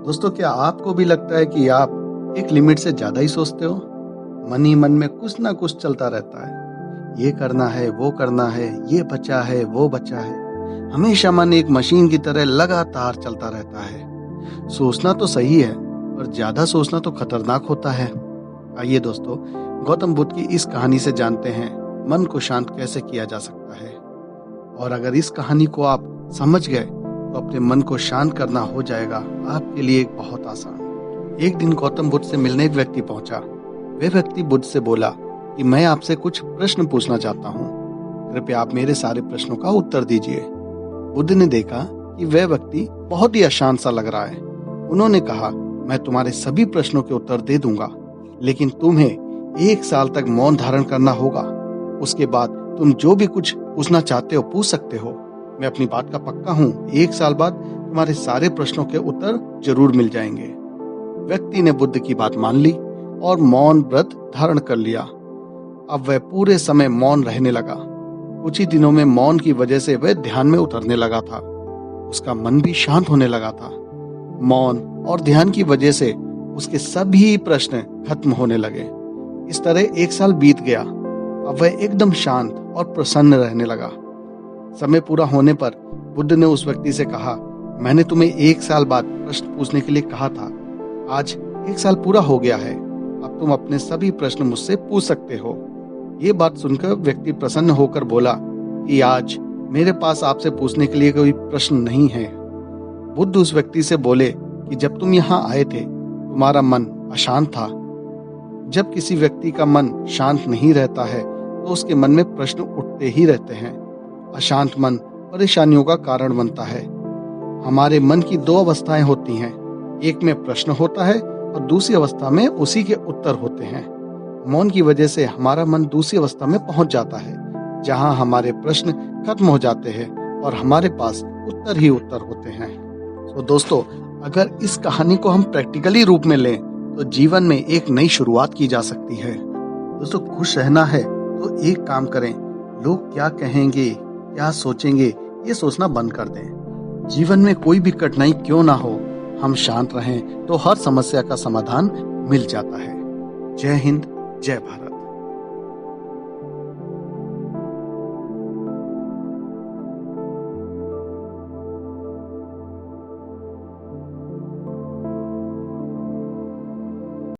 दोस्तों, क्या आपको भी लगता है कि आप एक लिमिट से ज्यादा ही सोचते हो? मन ही मन में कुछ ना कुछ चलता रहता है। ये करना है, वो करना है, ये बचा है, वो बचा है। हमेशा मन एक मशीन की तरह लगातार चलता रहता है। सोचना तो सही है, पर ज्यादा सोचना तो खतरनाक होता है। आइए दोस्तों, गौतम बुद्ध की इस कहानी से जानते हैं मन को शांत कैसे किया जा सकता है। और अगर इस कहानी को आप समझ गए तो अपने मन को शांत करना हो जाएगा आपके लिए बहुत आसान। एक दिन गौतम बुद्ध से मिलने एक व्यक्ति पहुंचा। वह व्यक्ति बुद्ध से बोला कि मैं आपसे कुछ प्रश्न पूछना चाहता हूँ, कृपया आप मेरे सारे प्रश्नों का उत्तर दीजिए। बुद्ध ने देखा कि वह व्यक्ति बहुत ही अशांत सा लग रहा है। उन्होंने कहा, मैं तुम्हारे सभी प्रश्नों के उत्तर दे दूंगा, लेकिन तुम्हें 1 साल तक मौन धारण करना होगा। उसके बाद तुम जो भी कुछ पूछना चाहते हो पूछ सकते हो। मैं अपनी बात का पक्का हूँ, 1 साल बाद तुम्हारे सारे प्रश्नों के उत्तर जरूर मिल जाएंगे। व्यक्ति ने बुद्ध की बात मान ली और मौन व्रत धारण कर लिया। अब वह पूरे समय मौन रहने लगा। कुछ ही दिनों में मौन की वजह से वह ध्यान में उतरने लगा था। उसका मन भी शांत होने लगा था। मौन और ध्यान की वजह से उसके सभी प्रश्न खत्म होने लगे। इस तरह 1 साल बीत गया। अब वह एकदम शांत और प्रसन्न रहने लगा। समय पूरा होने पर बुद्ध ने उस व्यक्ति से कहा, मैंने तुम्हें 1 साल बाद प्रश्न पूछने के लिए कहा था। आज 1 साल पूरा हो गया है। अब तुम अपने सभी प्रश्न मुझसे पूछ सकते हो। ये बात सुनकर व्यक्ति प्रसन्न होकर बोला कि आज मेरे पास आपसे पूछने के लिए कोई प्रश्न नहीं है। बुद्ध उस व्यक्ति से बोले कि जब तुम यहाँ आए थे तुम्हारा मन अशांत था। जब किसी व्यक्ति का मन शांत नहीं रहता है तो उसके मन में प्रश्न उठते ही रहते हैं। अशांत मन परेशानियों का कारण बनता है। हमारे मन की 2 अवस्थाएं होती हैं, एक में प्रश्न होता है और दूसरी अवस्था में उसी के उत्तर होते हैं। मौन की वजह से हमारा मन दूसरी अवस्था में पहुंच जाता है, जहां हमारे प्रश्न खत्म हो जाते हैं और हमारे पास उत्तर ही उत्तर होते हैं। तो दोस्तों, अगर इस कहानी को हम प्रैक्टिकली रूप में लें तो जीवन में एक नई शुरुआत की जा सकती है। दोस्तों, खुश रहना है तो एक काम करें, लोग क्या कहेंगे, क्या सोचेंगे, ये सोचना बंद कर दें। जीवन में कोई भी कठिनाई क्यों ना हो, हम शांत रहें तो हर समस्या का समाधान मिल जाता है। जय हिंद, जय भारत।